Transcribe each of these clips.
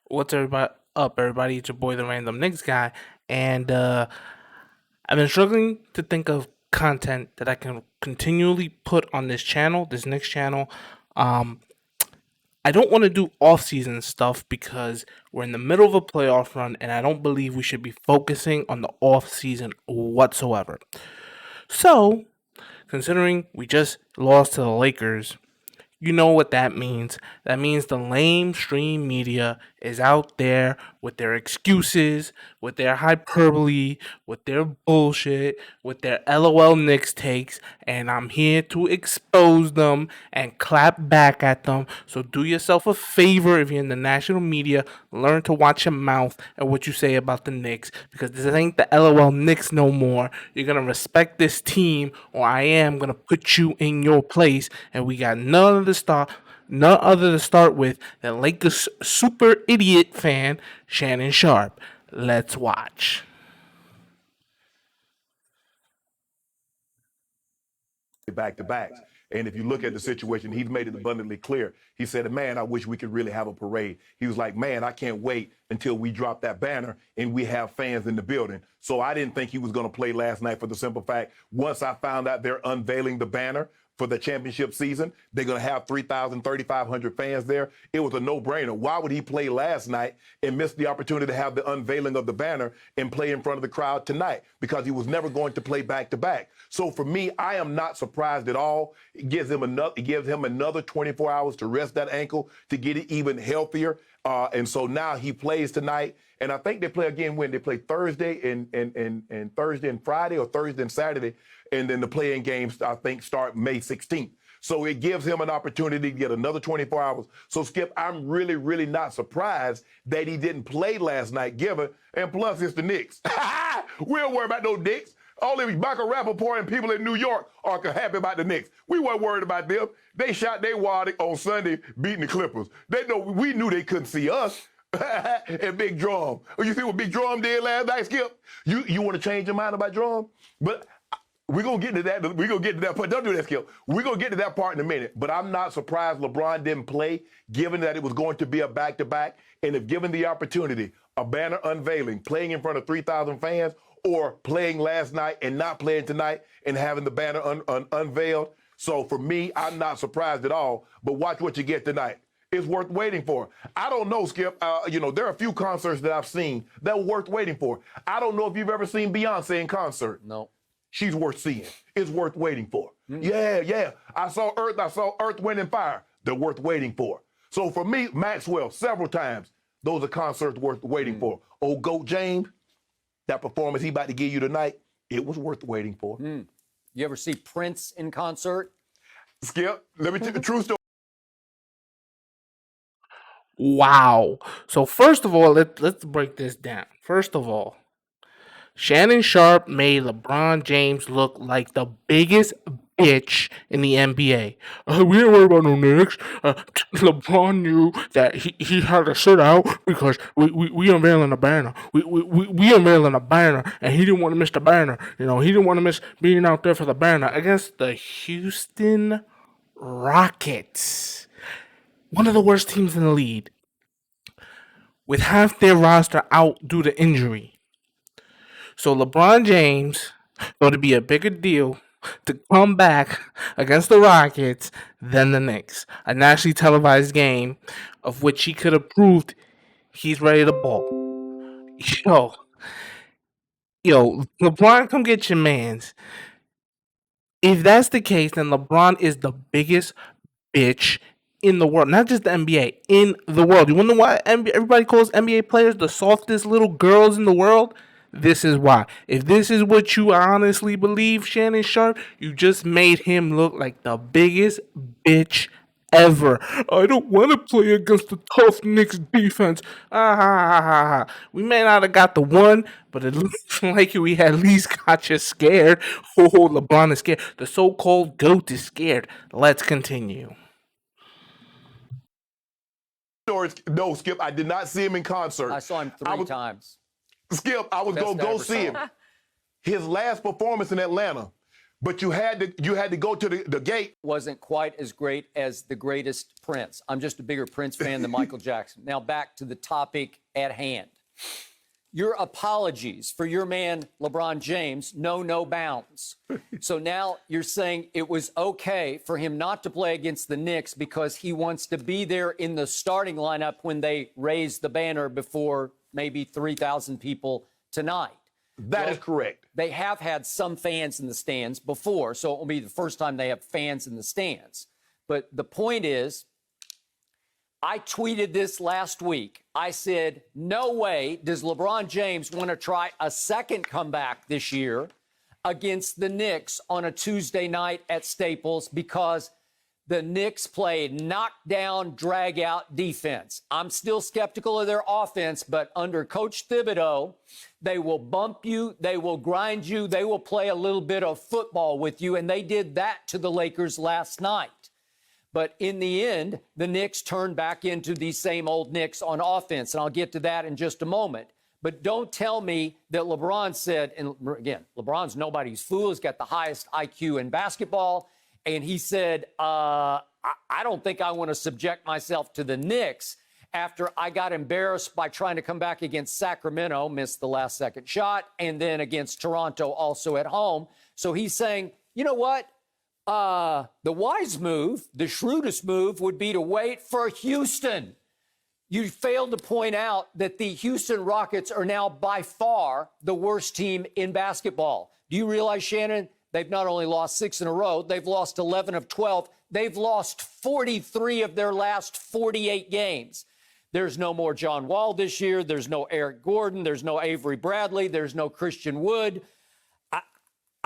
What's everybody up, everybody? It's your boy, the Random Knicks guy, and I've been struggling to think of content that I can continually put on this channel, this Knicks channel. Um, I don't want to do off-season stuff because we're in the middle of a playoff run, and I don't believe we should be focusing on the off-season whatsoever. So, considering we just lost to the Lakers, you know what that means. That means the lamestream media is out there with their excuses, with their hyperbole, with their bullshit, with their LOL Knicks takes, and I'm here to expose them and clap back at them. So do yourself a favor if you're in the national media, learn to watch your mouth and what you say about the Knicks, because this ain't the LOL Knicks no more. You're gonna respect this team, or I am gonna put you in your place, and we got none other to start with than Lakers super idiot fan Shannon Sharp. Let's watch. Back to backs. And if you look at the situation, he's made it abundantly clear. He said, man, I wish we could really have a parade. He was like, man, I can't wait until we drop that banner and we have fans in the building. So I didn't think he was going to play last night for the simple fact, once I found out they're unveiling the banner for the championship season, they're going to have 3,000, 3,500 fans there. It was a no-brainer. Why would he play last night and miss the opportunity to have the unveiling of the banner and play in front of the crowd tonight? Because he was never going to play back-to-back. So for me, I am not surprised at all. It gives him another 24 hours to rest that ankle to get it even healthier. And so now he plays tonight. And I think they play again when they play Thursday and Thursday and Friday, or Thursday and Saturday. And then the playing games, I think, start May 16th. So it gives him an opportunity to get another 24 hours. So, Skip, I'm really, really not surprised that he didn't play last night, given. And plus, it's the Knicks. We don't worry about no Knicks. Only Michael Rappaport and people in New York are happy about the Knicks. We weren't worried about them. They shot their wad on Sunday beating the Clippers. We knew they couldn't see us. And Big Drum. You see what Big Drum did last night, Skip? You want to change your mind about Drum? But we're going to get to that. We're going to get to that part. Don't do that, Skip. We're going to get to that part in a minute. But I'm not surprised LeBron didn't play, given that it was going to be a back-to-back. And if given the opportunity, a banner unveiling, playing in front of 3,000 fans, or playing last night and not playing tonight and having the banner unveiled. So for me, I'm not surprised at all. But watch what you get tonight. It's worth waiting for. I don't know, Skip. There are a few concerts that I've seen that were worth waiting for. I don't know if you've ever seen Beyonce in concert. No. She's worth seeing. It's worth waiting for. Yeah. I saw Earth, Wind, and Fire. They're worth waiting for. So for me, Maxwell, several times, those are concerts worth waiting for. Old Goat James, that performance he about to give you tonight, it was worth waiting for. You ever see Prince in concert? Skip, let me tell you the true story. Wow. So first of all, let's break this down. First of all, Shannon Sharp made LeBron James look like the biggest bitch in the NBA. We didn't worry about no Knicks. LeBron knew that he had to sit out because we unveiling a banner. We unveiling a banner, and he didn't want to miss the banner. He didn't want to miss being out there for the banner against the Houston Rockets, one of the worst teams in the league, with half their roster out due to injury. So LeBron James thought it'd be a bigger deal to come back against the Rockets than the Knicks. A nationally televised game of which he could have proved he's ready to ball. Yo, LeBron, come get your mans. If that's the case, then LeBron is the biggest bitch in the world, not just the NBA, in the world. You wonder why everybody calls NBA players the softest little girls in the world? This is why. If this is what you honestly believe, Shannon Sharp, you just made him look like the biggest bitch ever. I don't want to play against the tough Knicks defense. We may not have got the one, but it looks like we at least got you scared. Oh, LeBron is scared. The so-called GOAT is scared. Let's continue. No, Skip, I did not see him in concert. I saw him three times. Skip, I was going to go see him. His last performance in Atlanta, But you had to go to the gate. Wasn't quite as great as the greatest Prince. I'm just a bigger Prince fan than Michael Jackson. Now back to the topic at hand. Your apologies for your man, LeBron James, know no bounds. So now you're saying it was okay for him not to play against the Knicks because he wants to be there in the starting lineup when they raise the banner before maybe 3,000 people tonight. That is correct. They have had some fans in the stands before, so it will be the first time they have fans in the stands. But the point is, I tweeted this last week. I said, no way does LeBron James want to try a second comeback this year against the Knicks on a Tuesday night at Staples because the Knicks played knockdown, drag-out defense. I'm still skeptical of their offense, but under Coach Thibodeau, they will bump you, they will grind you, they will play a little bit of football with you, and they did that to the Lakers last night. But in the end, the Knicks turned back into these same old Knicks on offense, and I'll get to that in just a moment. But don't tell me that LeBron said, and again, LeBron's nobody's fool. He's got the highest IQ in basketball. And he said, I don't think I want to subject myself to the Knicks after I got embarrassed by trying to come back against Sacramento, missed the last second shot, and then against Toronto also at home. So he's saying, you know what? The wise move, the shrewdest move would be to wait for Houston. You failed to point out that the Houston Rockets are now by far the worst team in basketball. Do you realize, Shannon, they've not only lost 6 in a row, they've lost 11 of 12. They've lost 43 of their last 48 games. There's no more John Wall this year. There's no Eric Gordon. There's no Avery Bradley. There's no Christian Wood.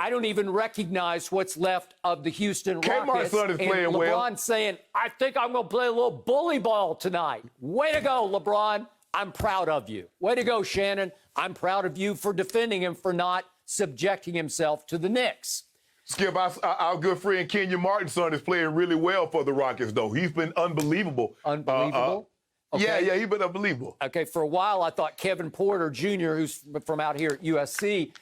I don't even recognize what's left of the Houston Rockets. Son is playing LeBron well. saying, I think I'm going to play a little bully ball tonight. Way to go, LeBron. I'm proud of you. Way to go, Shannon. I'm proud of you for defending him for not subjecting himself to the Knicks. Skip, our good friend Kenyon Martin's son is playing really well for the Rockets, though. He's been unbelievable. Unbelievable? Okay. Yeah, he's been unbelievable. Okay, for a while, I thought Kevin Porter Jr., who's from out here at USC,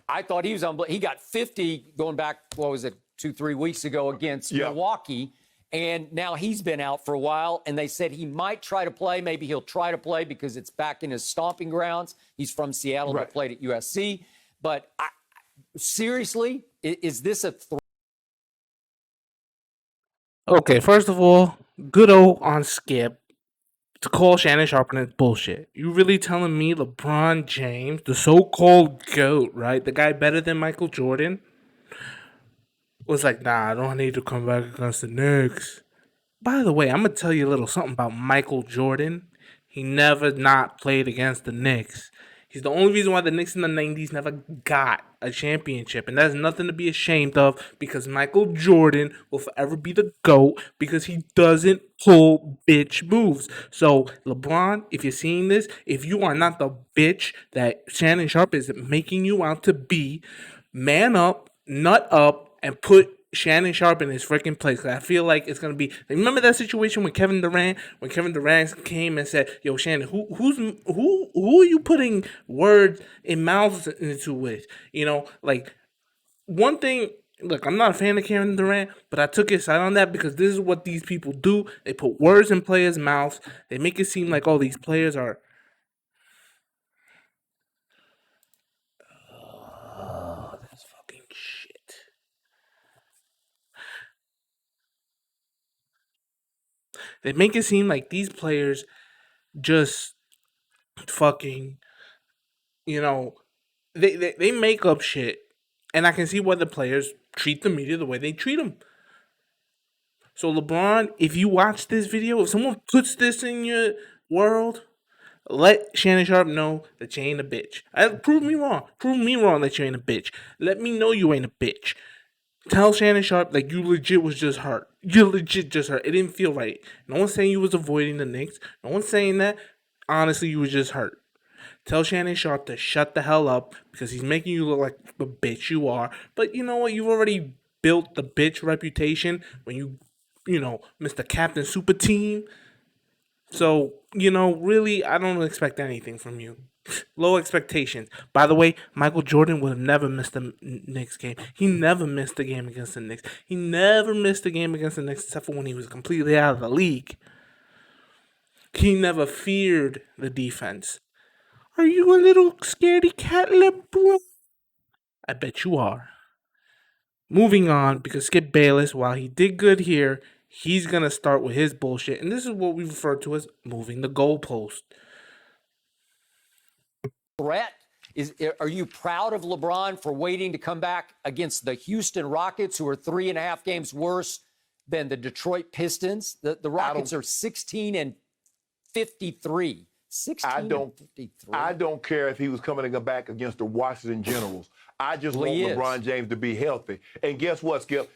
I thought he was unbelievable. He got 50 going back, 2-3 weeks ago against Milwaukee. And now he's been out for a while, and they said he might try to play. Maybe he'll try to play because it's back in his stomping grounds. He's from Seattle, but played at USC. But seriously, is this a threat? Okay, first of all, good old on Skip to call Shannon Sharp and it's bullshit. You really telling me LeBron James, the so-called GOAT, right? The guy better than Michael Jordan, was like, nah, I don't need to come back against the Knicks. By the way, I'm going to tell you a little something about Michael Jordan. He never not played against the Knicks. He's the only reason why the Knicks in the 90s never got a championship. And that's nothing to be ashamed of because Michael Jordan will forever be the GOAT because he doesn't pull bitch moves. So, LeBron, if you're seeing this, if you are not the bitch that Shannon Sharp is making you out to be, man up, nut up, and put Shannon Sharp in his freaking place. I feel like it's gonna be. Remember that situation with Kevin Durant when Kevin Durant came and said, "Yo, Shannon, who are you putting words in mouths into with?" You know, like one thing. Look, I'm not a fan of Kevin Durant, but I took his side on that because this is what these people do. They put words in players' mouths. They make it seem like all these players are. Oh, that's fucking shit. They make it seem like these players just fucking, you know, they make up shit. And I can see why the players treat the media the way they treat them. So, LeBron, if you watch this video, if someone puts this in your world, let Shannon Sharp know that you ain't a bitch. Prove me wrong. Prove me wrong that you ain't a bitch. Let me know you ain't a bitch. Tell Shannon Sharp like you legit was just hurt. You legit just hurt. It didn't feel right. No one's saying you was avoiding the Knicks. No one's saying that. Honestly, you was just hurt. Tell Shannon Sharp to shut the hell up because he's making you look like the bitch you are. But you know what? You've already built the bitch reputation when you know, Mr. Captain Super Team. So, you know, really, I don't expect anything from you. Low expectations. By the way, Michael Jordan would have never missed a Knicks game. He never missed a game against the Knicks. He never missed a game against the Knicks except for when he was completely out of the league. He never feared the defense. Are you a little scaredy cat, LeBron? I bet you are. Moving on, because Skip Bayless, while he did good here, he's going to start with his bullshit. And this is what we refer to as moving the goalpost. Threat? Are you proud of LeBron for waiting to come back against the Houston Rockets, who are 3.5 games worse than the Detroit Pistons? The Rockets are 16 and 53. 16 and 53. I don't care if he was coming back against the Washington Generals. I just want LeBron James to be healthy. And guess what, Skip?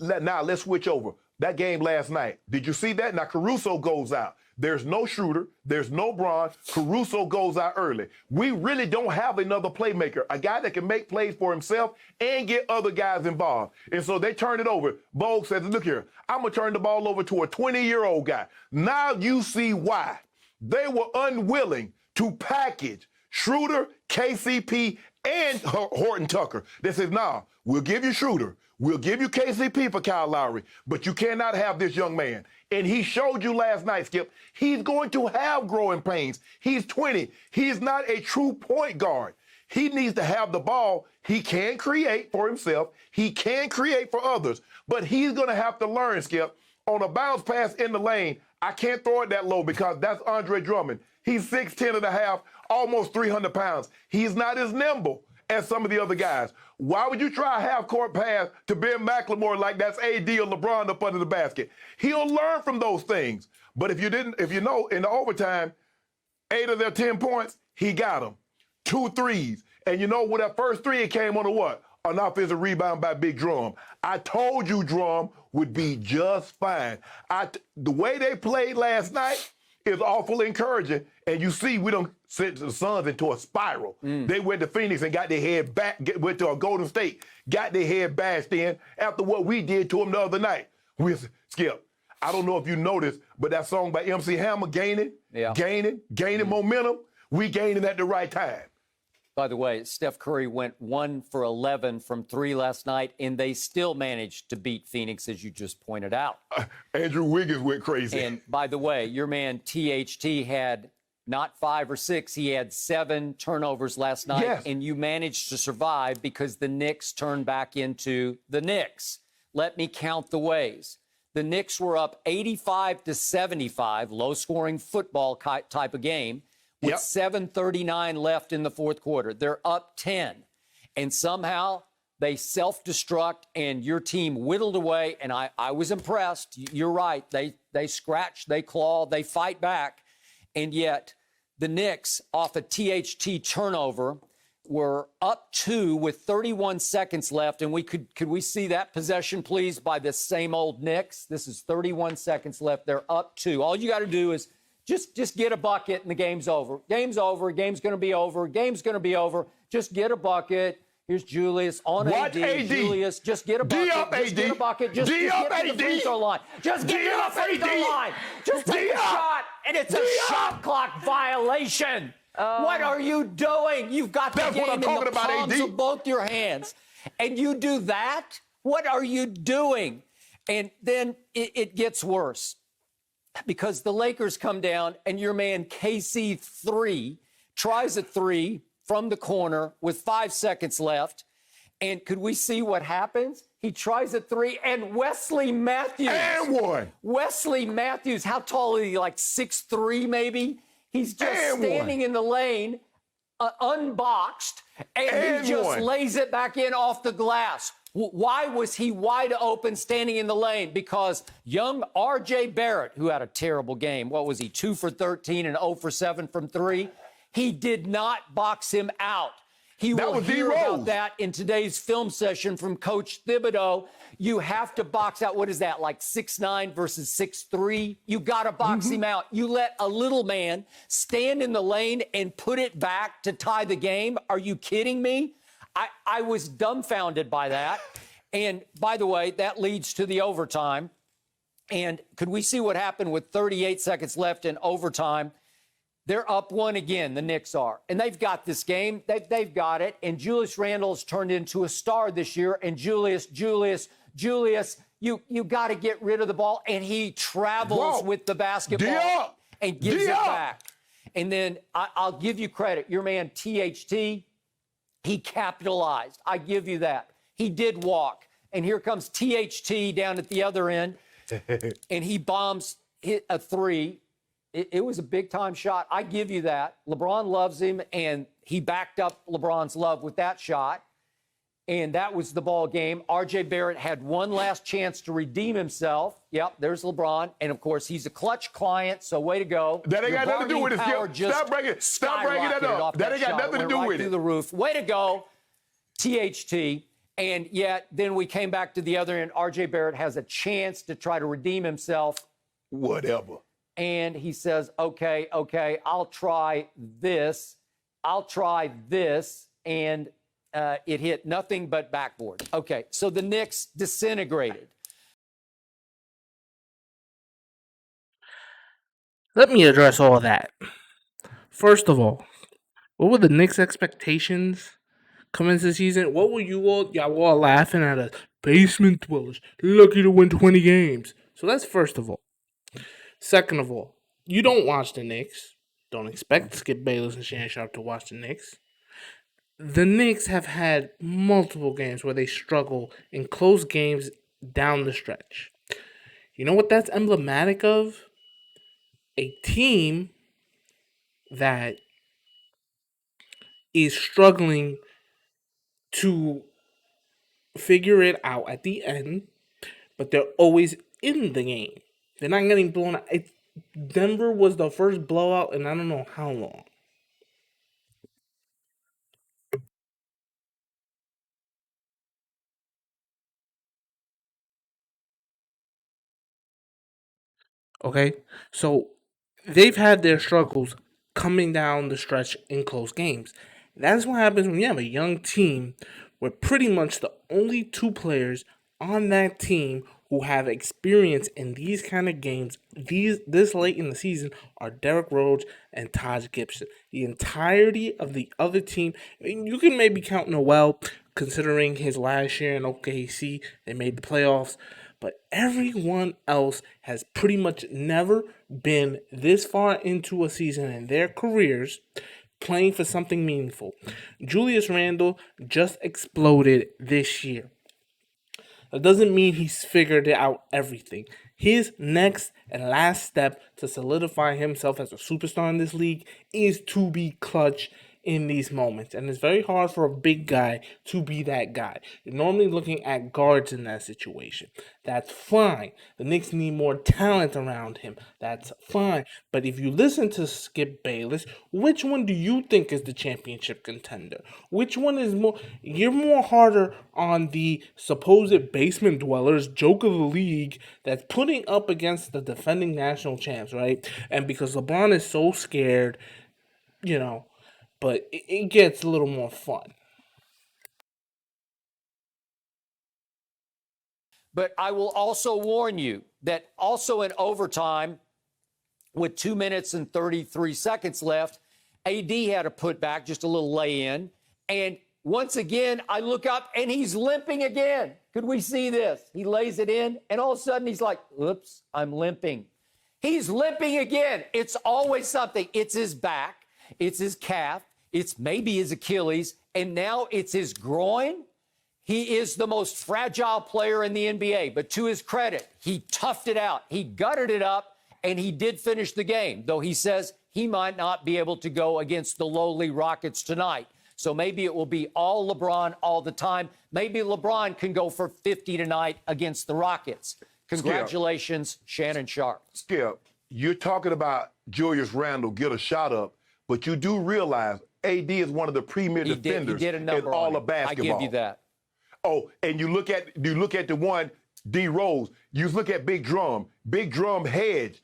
Now let's switch over. That game last night, did you see that? Now Caruso goes out. There's no shooter. There's no Bron. Caruso goes out early. We really don't have another playmaker, a guy that can make plays for himself and get other guys involved. And so they turn it over. Bogue says, look here, I'm going to turn the ball over to a 20-year-old guy. Now you see why. They were unwilling to package Schroeder, KCP, and Horton Tucker. They said, nah, we'll give you Schroeder. We'll give you KCP for Kyle Lowry, but you cannot have this young man. And he showed you last night, Skip, he's going to have growing pains. He's 20. He's not a true point guard. He needs to have the ball. He can create for himself. He can create for others. But he's going to have to learn, Skip, on a bounce pass in the lane, I can't throw it that low because that's Andre Drummond. He's 6'10 and a half, almost 300 pounds. He's not as nimble as some of the other guys. Why would you try a half-court pass to Ben McLemore like that's AD or LeBron up under the basket? He'll learn from those things. But if you know, in the overtime, 8 of their 10 points, he got them. 2 threes. And you know, with that first three, it came on a what? An offensive rebound by Big Drum. I told you Drum would be just fine. The way they played last night is awful encouraging. And you see, we don't send the Suns into a spiral. They went to Phoenix and got their head back, went to a Golden State, got their head bashed in after what we did to them the other night. Skip, I don't know if you noticed, but that song by MC Hammer, Gaining momentum, we gaining at the right time. By the way, Steph Curry went 1 for 11 from 3 last night, and they still managed to beat Phoenix, as you just pointed out. Andrew Wiggins went crazy. And by the way, your man THT had not 5 or 6, he had 7 turnovers last night, yes. And you managed to survive because the Knicks turned back into the Knicks. Let me count the ways. The Knicks were up 85-75, low-scoring football type of game. With 7:39 left in the fourth quarter. They're up 10. And somehow they self-destruct and your team whittled away. And I was impressed. You're right. They scratch, they claw, they fight back. And yet the Knicks, off a THT turnover, were up 2 with 31 seconds left. And could we see that possession, please, by this same old Knicks? This is 31 seconds left. They're up 2. All you got to do is Just get a bucket and the game's over. Game's over. Game's going to be over. Game's going to be over. Just get a bucket. Here's Julius on AD. Julius, just get a bucket. Just get a bucket. Just get to the free throw line. Just get to the free throw line. Just take a shot, and it's a shot clock violation. What are you doing? You've got the game in the palms of both your hands, and you do that? What are you doing? And then it gets worse. Because the Lakers come down and your man KC3 tries a 3 from the corner with 5 seconds left. And could we see what happens? He tries a 3 and Wesley Matthews. And one. Wesley Matthews, how tall is he? Like 6'3" maybe? He's just standing in the lane, unboxed, and he just lays it back in off the glass. Why was he wide open standing in the lane? Because young R.J. Barrett, who had a terrible game, what was he, 2 for 13 and 0 for 7 from 3? He did not box him out. He will hear about that in today's film session from Coach Thibodeau. You have to box out, what is that, like 6'9" versus 6'3"? You got to box him out. You let a little man stand in the lane and put it back to tie the game? Are you kidding me? I was dumbfounded by that. And by the way, that leads to the overtime. And could we see what happened with 38 seconds left in overtime? They're up one again, the Knicks are. And they've got this game. They've got it. And Julius Randle's turned into a star this year. And Julius, you got to get rid of the ball. And he travels with the basketball and gives it back. And then I'll give you credit. Your man, THT, he capitalized. I give you that. He did walk. And here comes THT down at the other end. And he hit a three. It was a big-time shot. I give you that. LeBron loves him, and he backed up LeBron's love with that shot. And that was the ball game. R.J. Barrett had one last chance to redeem himself. Yep, there's LeBron. And, of course, he's a clutch client, so way to go. That ain't got nothing to do with it. Stop breaking that up. That ain't got nothing to do with it. Through the roof. Way to go, THT. And yet, then we came back to the other end. R.J. Barrett has a chance to try to redeem himself. Whatever. And he says, okay, I'll try this. And it hit nothing but backboard. Okay, so the Knicks disintegrated. Let me address all of that. First of all, what were the Knicks' expectations coming into the season? What were y'all all laughing at us? Basement dwellers, lucky to win 20 games. So that's first of all. Second of all, you don't watch the Knicks. Don't expect Skip Bayless and Shannon Sharp to watch the Knicks. The Knicks have had multiple games where they struggle in close games down the stretch. You know what that's emblematic of? A team that is struggling to figure it out at the end, but they're always in the game. They're not getting blown out. Denver was the first blowout in I don't know how long. Okay? So they've had their struggles coming down the stretch in close games. That's what happens when you have a young team where pretty much the only two players on that team who have experience in these kind of games this late in the season are Derrick Rose and Taj Gibson. The entirety of the other team, I mean, you can maybe count Noel considering his last year in OKC, they made the playoffs, but everyone else has pretty much never been this far into a season in their careers playing for something meaningful. Julius Randle just exploded this year. That doesn't mean he's figured out everything. His next and last step to solidify himself as a superstar in this league is to be clutch in these moments. And it's very hard for a big guy to be that guy. You're normally looking at guards in that situation. That's fine. The Knicks need more talent around him. That's fine. But if you listen to Skip Bayless, which one do you think is the championship contender? Which one is more... You're more harder on the supposed basement dwellers, joke of the league, that's putting up against the defending national champs, right? And because LeBron is so scared, but it gets a little more fun. But I will also warn you that also in overtime, with 2 minutes and 33 seconds left, AD had a putback, just a little lay-in. And once again, I look up and he's limping again. Could we see this? He lays it in, and all of a sudden he's like, oops, I'm limping. He's limping again. It's always something. It's his back. It's his calf. It's maybe his Achilles, and now it's his groin. He is the most fragile player in the NBA, but to his credit, he toughed it out. He gutted it up, and he did finish the game, though he says he might not be able to go against the lowly Rockets tonight. So maybe it will be all LeBron all the time. Maybe LeBron can go for 50 tonight against the Rockets. Congratulations, Skip. Shannon Sharp. Skip, you're talking about Julius Randle get a shot up, but you do realize AD is one of the premier defenders in all of basketball. I give you that. Oh, and you look at the one D Rose. You look at Big Drum. Big Drum hedged,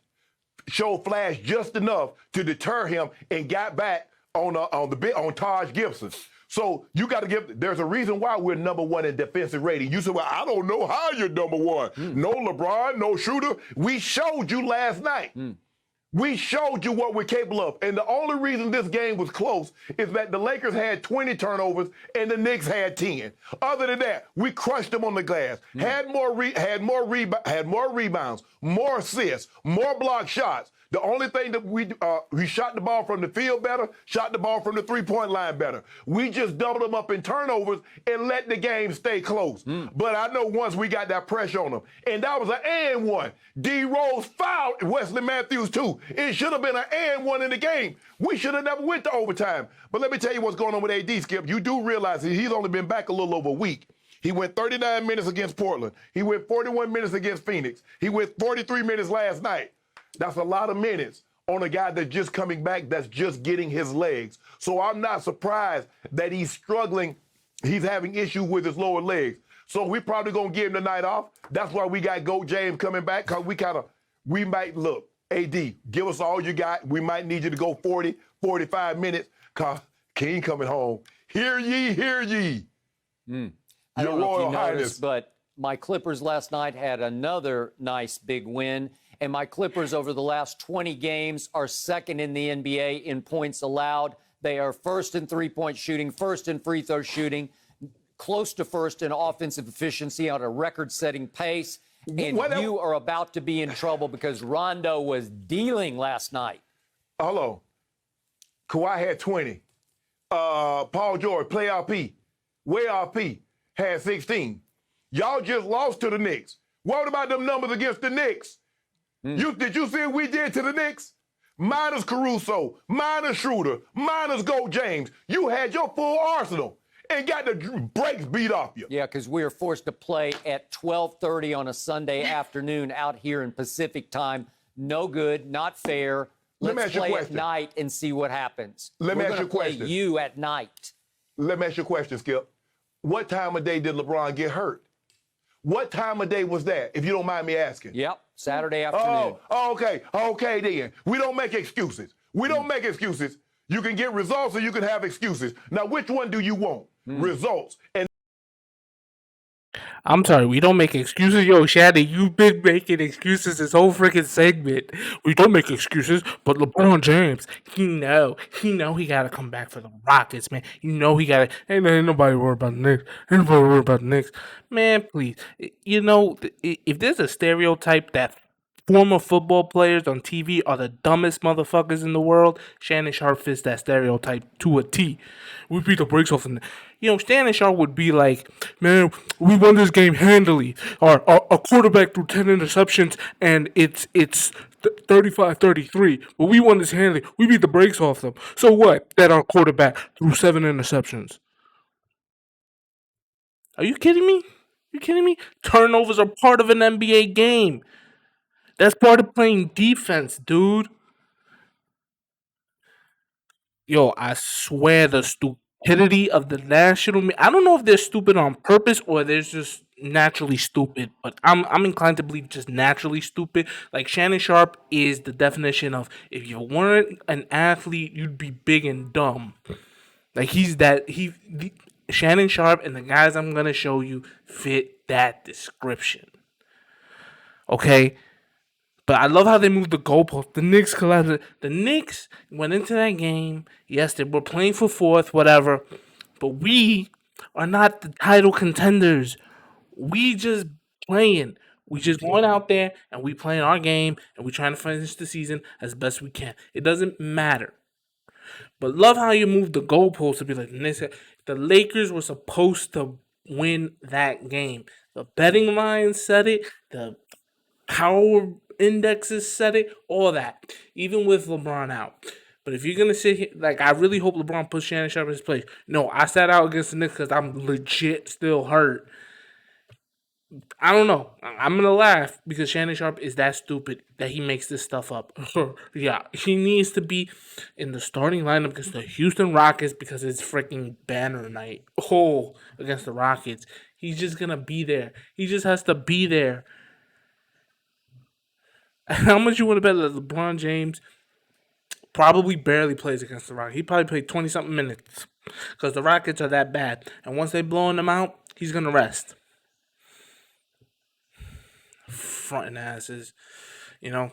showed flash just enough to deter him, and got back on Taj Gibson. So you got to give. There's a reason why we're number one in defensive rating. You said, "Well, I don't know how you're number one. No LeBron, no shooter." We showed you last night. We showed you what we're capable of. And the only reason this game was close is that the Lakers had 20 turnovers and the Knicks had 10. Other than that, we crushed them on the glass. Had more rebounds, more assists, more block shots. The only thing that we shot the ball from the field better, shot the ball from the three-point line better. We just doubled them up in turnovers and let the game stay close. But I know once we got that pressure on them, and that was an and one. D Rose fouled Wesley Matthews too. It should have been an and one in the game. We should have never went to overtime. But let me tell you what's going on with AD, Skip. You do realize he's only been back a little over a week. He went 39 minutes against Portland. He went 41 minutes against Phoenix. He went 43 minutes last night. That's a lot of minutes on a guy that's just coming back, that's just getting his legs. So I'm not surprised that he's struggling. He's having issues with his lower legs. So we're probably going to give him the night off. That's why we got Goat James coming back, because we might look, AD, give us all you got. We might need you to go 40, 45 minutes, because King coming home. Hear ye, hear ye. I don't Your know if Royal you Highness. noticed, but my Clippers last night had another nice big win. And my Clippers over the last 20 games are second in the NBA in points allowed. They are first in three-point shooting, first in free throw shooting, close to first in offensive efficiency on a record-setting pace. And you are about to be in trouble because Rondo was dealing last night. Hello. Kawhi had 20. Paul George, playoff P, way off P, had 16. Y'all just lost to the Knicks. What about them numbers against the Knicks? Did you see what we did to the Knicks? Minus Caruso, minus Schroeder, minus Gold James. You had your full arsenal and got the brakes beat off you. Yeah, because we are forced to play at 12:30 on a Sunday afternoon out here in Pacific time. No good, not fair. Let's play at night and see what happens. Let me ask you a question. Play you at night. Let me ask you a question, Skip. What time of day did LeBron get hurt? What time of day was that, if you don't mind me asking? Yep, Saturday afternoon. Oh, okay. Okay, then. We don't make excuses. We don't make excuses. You can get results or you can have excuses. Now, which one do you want? Results. And I'm sorry, we don't make excuses. Yo, Shannon, you've been making excuses this whole freaking segment. We don't make excuses, but LeBron James, he know he gotta come back for the Rockets, man. You know he gotta. Ain't nobody worried about the Knicks. Ain't nobody worried about the Knicks, man. Please, you know, if there's a stereotype that former football players on TV are the dumbest motherfuckers in the world, Shannon Sharp fits that stereotype to a T. We beat the brakes off them. You know, Shannon Sharp would be like, man, we won this game handily. Our quarterback threw 10 interceptions, and it's 35-33. But we won this handily. We beat the brakes off them. So what? That our quarterback threw 7 interceptions. Are you kidding me? You kidding me? Turnovers are part of an NBA game. That's part of playing defense, dude. Yo, I swear the stupidity of the national media. I don't know if they're stupid on purpose or they're just naturally stupid, but I'm inclined to believe just naturally stupid. Like Shannon Sharp is the definition of if you weren't an athlete, you'd be big and dumb. Like Shannon Sharp and the guys I'm gonna show you fit that description. Okay? But I love how they moved the goalpost. The Knicks collapsed. The Knicks went into that game. Yes, they were playing for fourth, whatever. But we are not the title contenders. We just playing. We just going out there and we playing our game and we trying to finish the season as best we can. It doesn't matter. But love how you moved the goalpost to be like the Lakers were supposed to win that game. The betting line said it. The power indexes said it, all that, even with LeBron out. But if you're gonna sit here, like, I really hope LeBron puts Shannon Sharp in his place. No, I sat out against the Knicks because I'm legit still hurt. I don't know. I'm gonna laugh because Shannon Sharp is that stupid that he makes this stuff up. Yeah, he needs to be in the starting lineup against the Houston Rockets because it's freaking banner night. Oh, against the Rockets, he's just gonna be there. He just has to be there. How much you want to bet that LeBron James probably barely plays against the Rockets? He probably played 20-something minutes because the Rockets are that bad. And once they blowing them out, he's going to rest. Fronting asses. you know.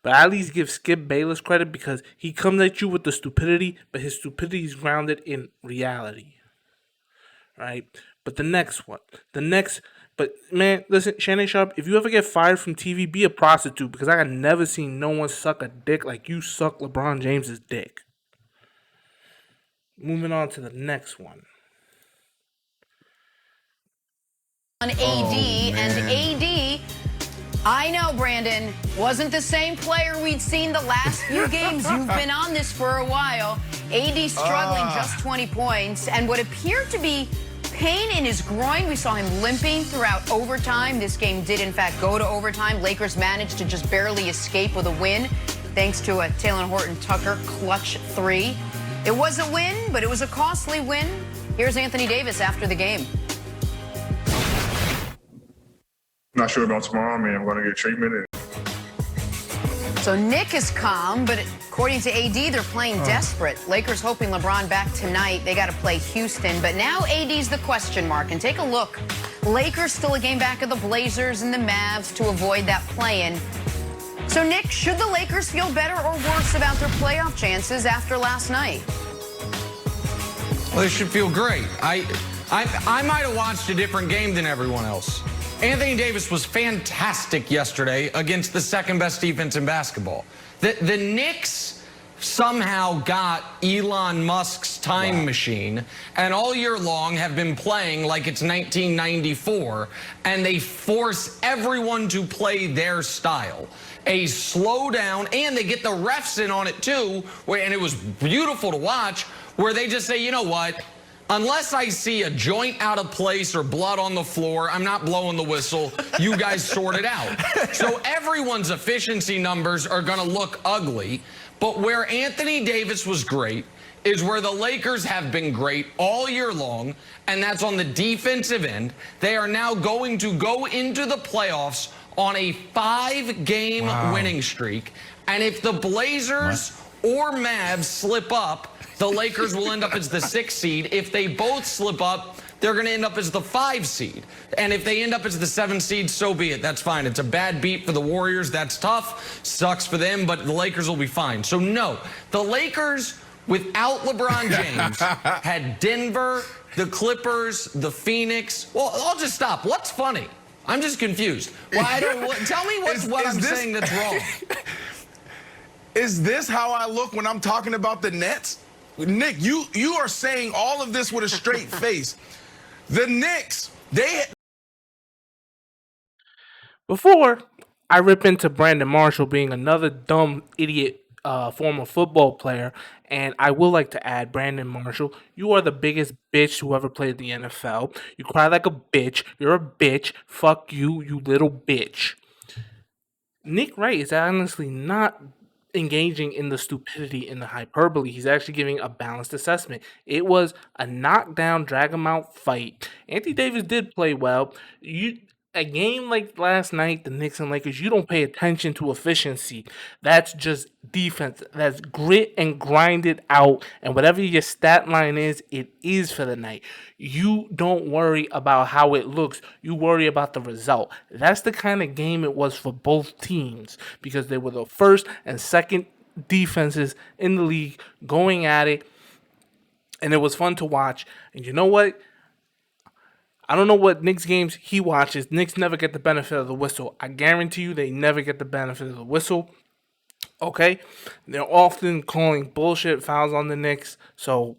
But I at least give Skip Bayless credit because he comes at you with the stupidity, but his stupidity is grounded in reality, right? But but man, listen, Shannon Sharp, if you ever get fired from TV, be a prostitute because I have never seen no one suck a dick like you suck LeBron James's dick. Moving on to the next one. On AD, and AD, I know, Brandon, wasn't the same player we'd seen the last few games. You've been on this for a while. AD struggling, just 20 points, and what appeared to be pain in his groin. We saw him limping throughout overtime. This game did, in fact, go to overtime. Lakers managed to just barely escape with a win, thanks to a Taylor Horton-Tucker clutch three. It was a win, but it was a costly win. Here's Anthony Davis after the game. Not sure about tomorrow. I mean, I'm going to get treatment. So Nick is calm, but according to AD, they're playing desperate. Lakers hoping LeBron back tonight. They got to play Houston, but now AD's the question mark. And take a look. Lakers still a game back of the Blazers and the Mavs to avoid that play-in. So Nick, should the Lakers feel better or worse about their playoff chances after last night? Well, they should feel great. I might have watched a different game than everyone else. Anthony Davis was fantastic yesterday against the second best defense in basketball. The Knicks somehow got Elon Musk's time machine and all year long have been playing like it's 1994, and they force everyone to play their style. A slowdown, and they get the refs in on it too, and it was beautiful to watch, where they just say, you know what? Unless I see a joint out of place or blood on the floor, I'm not blowing the whistle. You guys sort it out. So everyone's efficiency numbers are going to look ugly. But where Anthony Davis was great is where the Lakers have been great all year long, and that's on the defensive end. They are now going to go into the playoffs on a 5-game winning streak. And if the Blazers or Mavs slip up, the Lakers will end up as the 6th seed. If they both slip up, they're going to end up as the 5 seed. And if they end up as the 7 seed, so be it. That's fine. It's a bad beat for the Warriors. That's tough. Sucks for them, but the Lakers will be fine. So no, the Lakers, without LeBron James, had Denver, the Clippers, the Phoenix. Well, I'll just stop. What's funny? I'm just confused. Well, tell me what I'm saying that's wrong. Is this how I look when I'm talking about the Nets? Nick, you are saying all of this with a straight face. The Knicks, Before I rip into Brandon Marshall being another dumb idiot former football player, and I will like to add, Brandon Marshall, you are the biggest bitch who ever played the NFL. You cry like a bitch. You're a bitch. Fuck you, you little bitch. Nick Wright is honestly not engaging in the stupidity and the hyperbole. He's actually giving a balanced assessment. It was a knockdown, drag him out fight. Anthony Davis did play well. A game like last night, the Knicks and Lakers, you don't pay attention to efficiency. That's just defense. That's grit and grind it out. And whatever your stat line is, it is for the night. You don't worry about how it looks. You worry about the result. That's the kind of game it was for both teams because they were the first and second defenses in the league going at it. And it was fun to watch. And you know what? I don't know what Knicks games he watches. Knicks never get the benefit of the whistle. I guarantee you they never get the benefit of the whistle. Okay? They're often calling bullshit fouls on the Knicks, so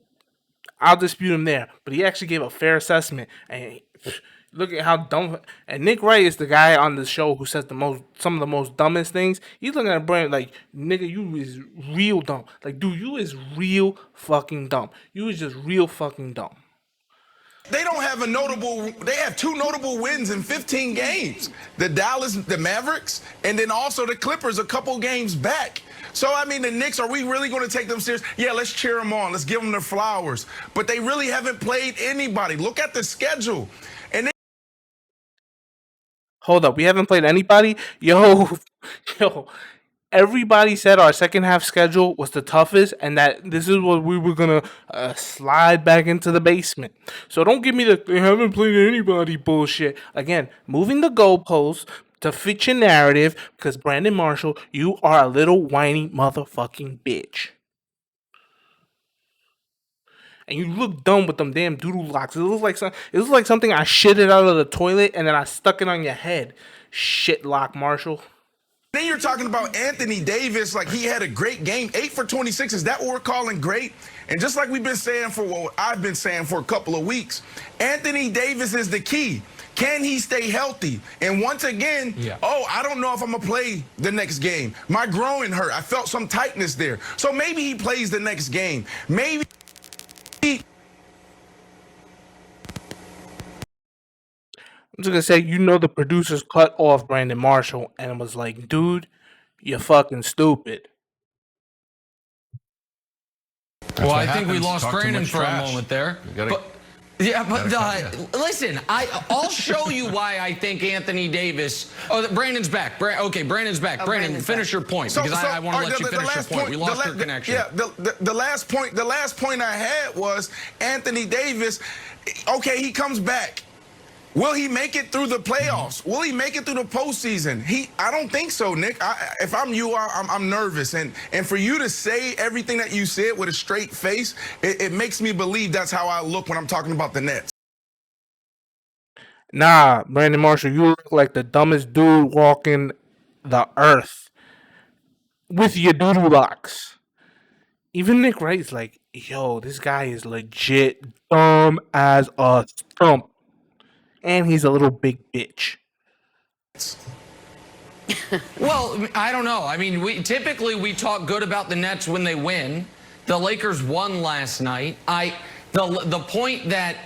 I'll dispute him there. But he actually gave a fair assessment. And look at how dumb. And Nick Wright is the guy on the show who says some of the most dumbest things. He's looking at Brandon like, nigga, you is real dumb. Like, dude, you is real fucking dumb. You is just real fucking dumb. they have 2 notable wins in 15 games. The Mavericks, and then also the Clippers a couple games back. So, I mean, the Knicks, are we really going to take them serious? Yeah, let's cheer them on. Let's give them their flowers. But they really haven't played anybody. Look at the schedule. And Hold up, we haven't played anybody? Yo, everybody said our second half schedule was the toughest and that this is what we were going to slide back into the basement. So don't give me the they haven't played anybody bullshit. Again, moving the goalposts, to fit your narrative because Brandon Marshall, you are a little whiny motherfucking bitch. And you look dumb with them damn doodle locks. It looks like something I shitted out of the toilet and then I stuck it on your head. Shit lock, Marshall. Then you're talking about Anthony Davis, like he had a great game, 8 for 26. Is that what we're calling great? And just like we've been saying for what I've been saying for a couple of weeks, Anthony Davis is the key. Can he stay healthy? And once again, I don't know if I'm going to play the next game. My groin hurt. I felt some tightness there. So maybe he plays the next game. Maybe I'm just gonna say, the producers cut off Brandon Marshall and was like, dude, you're fucking stupid. Well, I think we lost Brandon for a moment there. Listen, I'll show you why I think Anthony Davis. Oh, Brandon's back. Okay, Brandon's back. Brandon, finish your point because I want to let you finish your point. We lost your connection. Yeah, the last point I had was Anthony Davis. Okay, he comes back. Will he make it through the playoffs? Will he make it through the postseason? I don't think so, Nick. If I'm you, I'm nervous. And for you to say everything that you said with a straight face, it makes me believe that's how I look when I'm talking about the Nets. Nah, Brandon Marshall, you look like the dumbest dude walking the earth with your doodle locks. Even Nick Wright's like, yo, this guy is legit dumb as a stump. And he's a little big bitch. Well, I don't know. I mean, we talk good about the Nets when they win. The Lakers won last night. The point that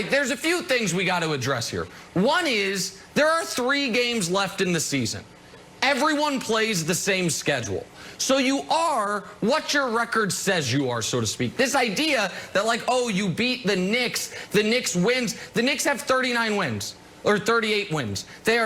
there's a few things we got to address here. One is there are 3 games left in the season. Everyone plays the same schedule. So you are what your record says you are, so to speak. This idea that you beat the Knicks wins. The Knicks have 39 wins or 38 wins. They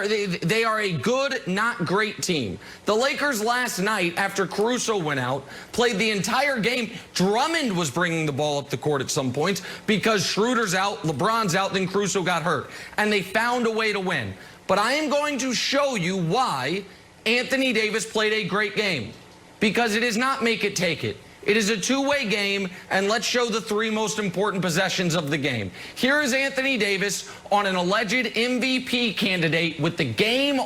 are a good, not great team. The Lakers last night, after Caruso went out, played the entire game. Drummond was bringing the ball up the court at some points because Schroeder's out, LeBron's out, then Caruso got hurt. And they found a way to win. But I am going to show you why Anthony Davis played a great game. Because it is not make it, take it. It is a two-way game, and let's show the 3 most important possessions of the game. Here is Anthony Davis on an alleged MVP candidate with the game.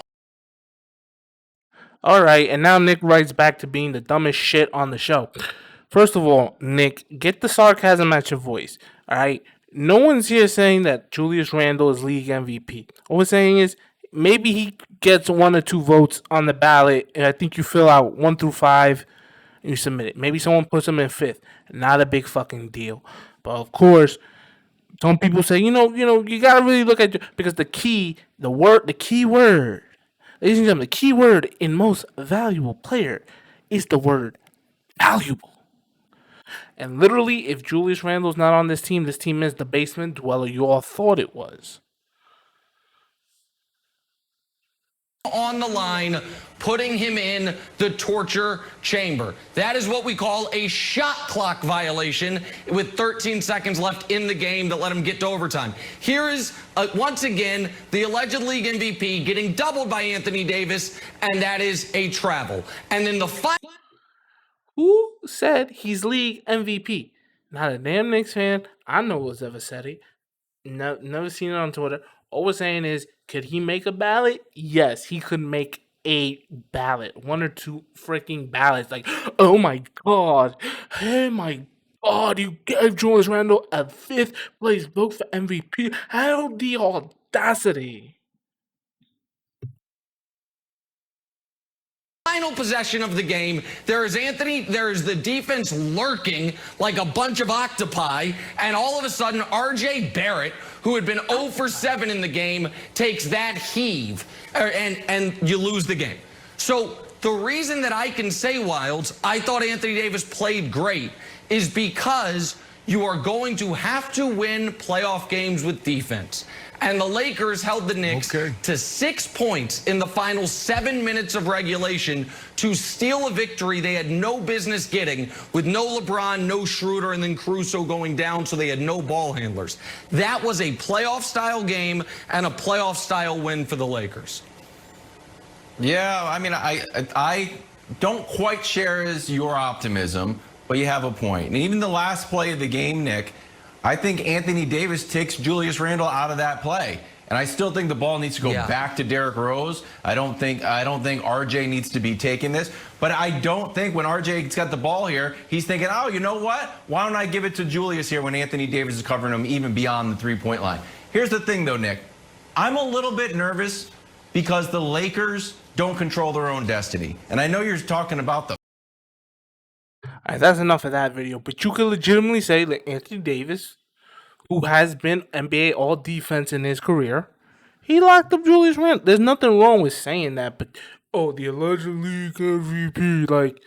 All right, and now Nick Wright's back to being the dumbest shit on the show. First of all, Nick, get the sarcasm at your voice, all right? No one's here saying that Julius Randle is league MVP. All we're saying is maybe he gets 1 or 2 votes on the ballot, and I think you fill out 1 through 5 and you submit it. Maybe someone puts him in 5th. Not a big fucking deal. But of course, some people say, you gotta really look at because the key word, ladies and gentlemen, the key word in most valuable player is the word valuable. And literally, if Julius Randle's not on this team is the basement dweller you all thought it was. On the line, putting him in the torture chamber. That is what we call a shot clock violation with 13 seconds left in the game that let him get to overtime. Here is, once again, the alleged league MVP getting doubled by Anthony Davis, and that is a travel. And then the final... Who said he's league MVP? Not a damn Knicks fan. I know who's ever said it. No, never seen it on Twitter. All we're saying is, could he make a ballot? Yes, he could make a ballot. 1 or 2 freaking ballots. Like, oh my God. Hey, my God. You gave Julius Randle a 5th place vote for MVP. How the audacity. Final possession of the game, there is the defense lurking like a bunch of octopi, and all of a sudden, RJ Barrett, who had been 0 for 7 in the game, takes that heave, and you lose the game. So the reason that I can say, Wilds, I thought Anthony Davis played great is because you are going to have to win playoff games with defense. And the Lakers held the Knicks to 6 points in the final 7 minutes of regulation to steal a victory they had no business getting with no LeBron, no Schroeder, and then Caruso going down, so they had no ball handlers. That was a playoff-style game and a playoff-style win for the Lakers. Yeah, I mean, I don't quite share as your optimism, but you have a point. And even the last play of the game, Nick, I think Anthony Davis takes Julius Randle out of that play. And I still think the ball needs to go back to Derrick Rose. I don't think RJ needs to be taking this. But I don't think when RJ's got the ball here, he's thinking, oh, you know what? Why don't I give it to Julius here when Anthony Davis is covering him even beyond the three-point line? Here's the thing, though, Nick. I'm a little bit nervous because the Lakers don't control their own destiny. And I know you're talking about the All right, that's enough of that video. But you could legitimately say that Anthony Davis, who has been NBA All Defense in his career, he locked up Julius Randle. There's nothing wrong with saying that, but the alleged league MVP, like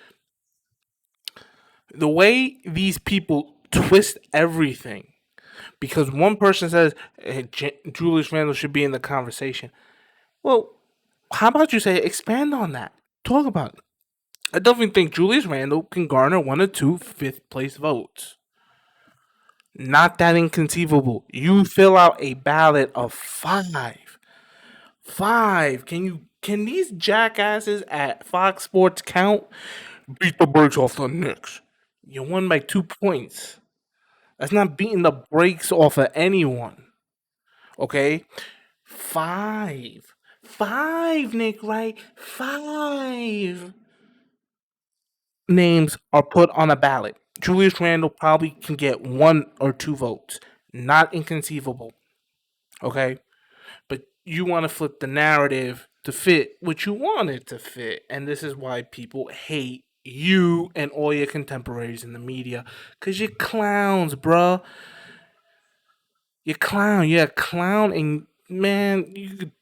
the way these people twist everything, because one person says Julius Randle should be in the conversation. Well, how about you say expand on that? Talk about it. I definitely think Julius Randle can garner one or two fifth place votes. Not that inconceivable. You fill out a ballot of five. Five. Can these jackasses at Fox Sports count? Beat the brakes off the Knicks. You won by 2 points. That's not beating the brakes off of anyone. Okay? Five. Five, Nick, right? Five names are put on a ballot. Julius Randle probably can get 1 or 2 votes. Not inconceivable. Okay? But you want to flip the narrative to fit what you want it to fit. And this is why people hate you and all your contemporaries in the media. Because you're clowns, bruh. You're a clown, and man, you could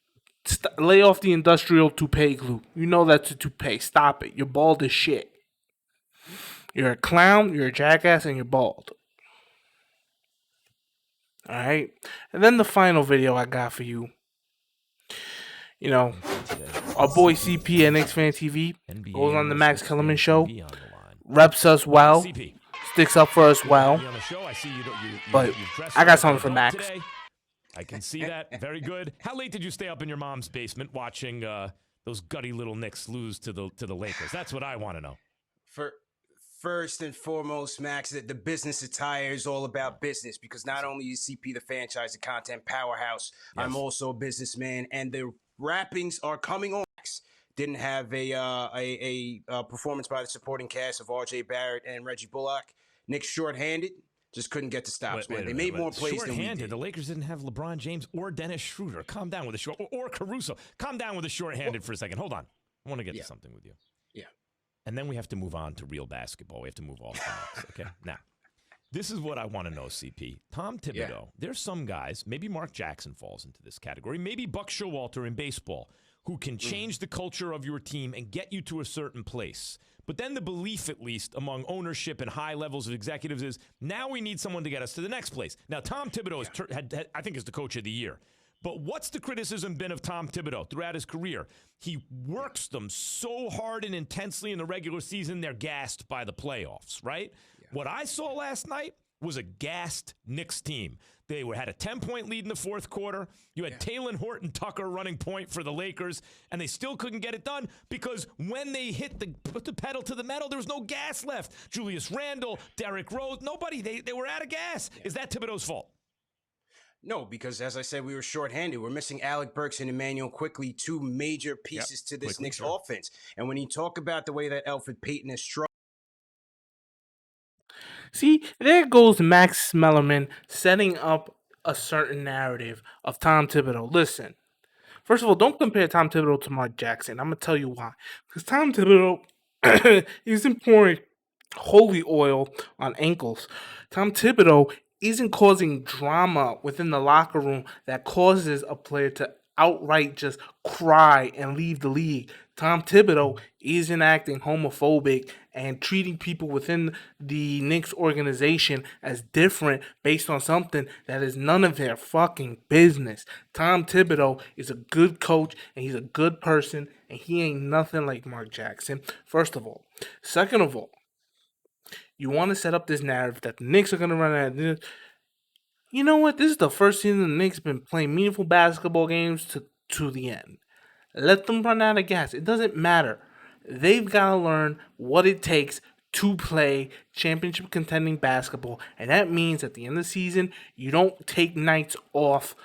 lay off the industrial toupee glue. You know that's a toupee. Stop it. You're bald as shit. You're a clown, you're a jackass, and you're bald. Alright? And then the final video I got for you. You know, our boy CP at Knicks Fan TV goes on the Max Kellerman show, reps us well, sticks up for us well. But I got something for Max. I can see that. Very good. How late did you stay up in your mom's basement watching those gutty little Knicks lose to the Lakers? That's what I want to know. First and foremost, Max, that the business attire is all about business, because not only is CP the franchise, the content powerhouse, yes, I'm also a businessman, and the wrappings are coming on. Max didn't have a performance by the supporting cast of RJ Barrett and Reggie Bullock. Knicks shorthanded. Just couldn't get the stops, man. They made more plays than we did. The Lakers didn't have LeBron James or Dennis Schroeder. Calm down with the short, or Caruso. Calm down with the shorthanded for a second. Hold on. I want to get to something with you. Yeah. And then we have to move on to real basketball. We have to move off the Knicks, okay? Now, this is what I want to know, CP. Tom Thibodeau, there's some guys, maybe Mark Jackson falls into this category, maybe Buck Showalter in baseball, who can change the culture of your team and get you to a certain place. But then the belief, at least, among ownership and high levels of executives is, now we need someone to get us to the next place. Now, Tom Thibodeau, I think, is the coach of the year. But what's the criticism been of Tom Thibodeau throughout his career? He works them so hard and intensely in the regular season, they're gassed by the playoffs, right? Yeah. What I saw last night was a gassed Knicks team. They had a 10-point lead in the fourth quarter. You had Talen Horton-Tucker running point for the Lakers, and they still couldn't get it done because when they put the pedal to the metal, there was no gas left. Julius Randle, Derrick Rose, nobody. They were out of gas. Yeah. Is that Thibodeau's fault? No, because as I said, we were shorthanded. We're missing Alec Burks and Emmanuel Quickly, two major pieces to this Knicks offense. And when you talk about the way that Elfrid Payton has struggled. See, there goes Max Mellerman setting up a certain narrative of Tom Thibodeau. Listen, first of all, don't compare Tom Thibodeau to Mark Jackson. I'm going to tell you why. Because Tom Thibodeau isn't pouring holy oil on ankles. Tom Thibodeau isn't causing drama within the locker room that causes a player to outright just cry and leave the league. Tom Thibodeau isn't acting homophobic and treating people within the Knicks organization as different based on something that is none of their fucking business. Tom Thibodeau is a good coach and he's a good person and he ain't nothing like Mark Jackson, first of all. Second of all, you want to set up this narrative that the Knicks are going to run out of this. You know what? This is the first season the Knicks been playing meaningful basketball games to the end. Let them run out of gas. It doesn't matter. They've got to learn what it takes to play championship contending basketball. And that means at the end of the season, you don't take nights off.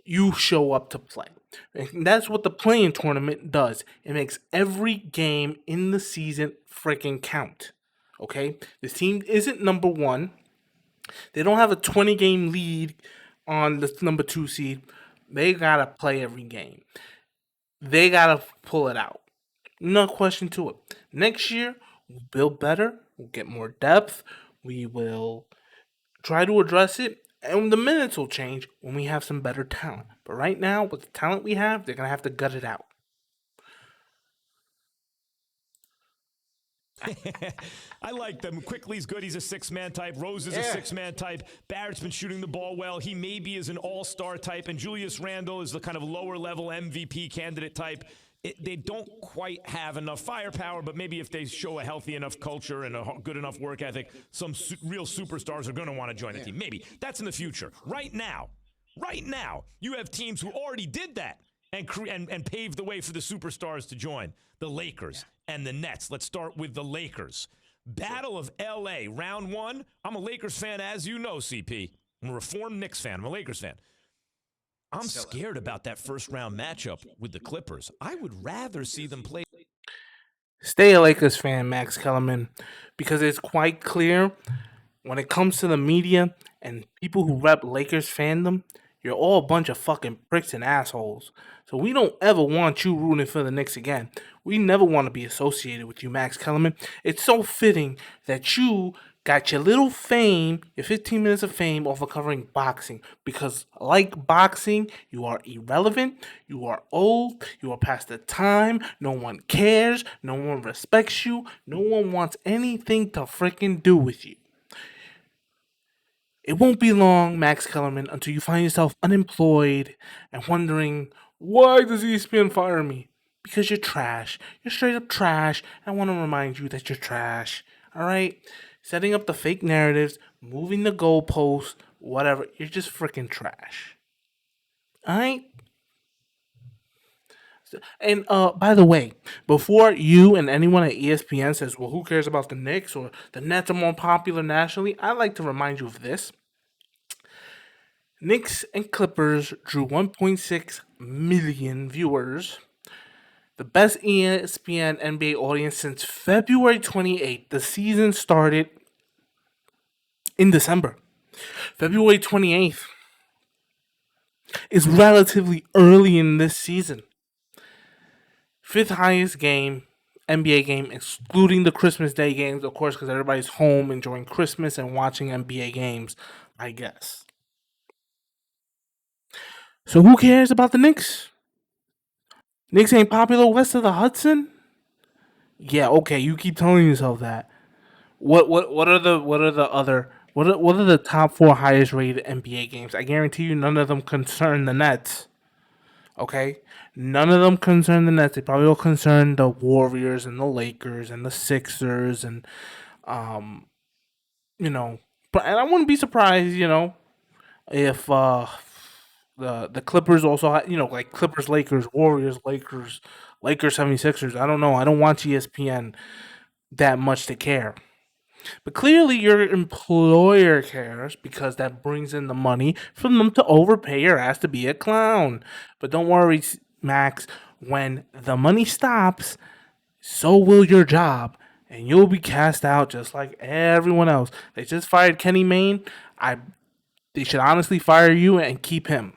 You show up to play. And that's what the playing tournament does. It makes every game in the season freaking count. Okay? This team isn't number one. They don't have a 20 game lead on the number 2 seed. They got to play every game. They got to pull it out. No question to it. Next year, we'll build better. We'll get more depth. We will try to address it. And the minutes will change when we have some better talent. But right now, with the talent we have, they're going to have to gut it out. I like them. Quickly's good. He's a six-man type. Rose is a six-man type. Barrett's been shooting the ball well. He maybe is an all-star type. And Julius Randle is the kind of lower-level MVP candidate type. They don't quite have enough firepower, but maybe if they show a healthy enough culture and a good enough work ethic, some real superstars are going to want to join the team. Maybe. That's in the future. Right now, you have teams who already did that and paved the way for the superstars to join. The Lakers and the Nets. Let's start with the Lakers. Battle of L.A., round one. I'm a Lakers fan, as you know, CP. I'm a reformed Knicks fan. I'm a Lakers fan. I'm scared about that first-round matchup with the Clippers. I would rather see them play. Stay a Lakers fan, Max Kellerman, because it's quite clear when it comes to the media and people who rep Lakers fandom, you're all a bunch of fucking pricks and assholes. So we don't ever want you rooting for the Knicks again. We never want to be associated with you, Max Kellerman. It's so fitting that you got your little fame, your 15 minutes of fame off of covering boxing. Because like boxing, you are irrelevant, you are old, you are past the time, no one cares, no one respects you, no one wants anything to freaking do with you. It won't be long, Max Kellerman, until you find yourself unemployed and wondering, why does ESPN fire me? Because you're trash. You're straight up trash. I want to remind you that you're trash. Alright? Setting up the fake narratives, moving the goalposts, whatever. You're just freaking trash. Alright? And by the way, before you and anyone at ESPN says, well, who cares about the Knicks or the Nets are more popular nationally, I'd like to remind you of this. Knicks and Clippers drew 1.6 million viewers. The best ESPN NBA audience since February 28th. The season started in December. February 28th is relatively early in this season. Fifth highest game, NBA game, excluding the Christmas Day games, of course, because everybody's home enjoying Christmas and watching NBA games, I guess. So who cares about the Knicks? Knicks ain't popular west of the Hudson? Yeah, okay, you keep telling yourself that. What are the top 4 highest rated NBA games? I guarantee you none of them concern the Nets. Okay? None of them concern the Nets. They probably all concern the Warriors and the Lakers and the Sixers and and I wouldn't be surprised, if the Clippers also had, like Clippers, Lakers, Warriors, Lakers, 76ers. I don't know. I don't watch ESPN that much to care. But clearly your employer cares because that brings in the money for them to overpay your ass to be a clown. But don't worry, Max, when the money stops, so will your job. And you'll be cast out just like everyone else. They just fired Kenny Mayne. They should honestly fire you and keep him.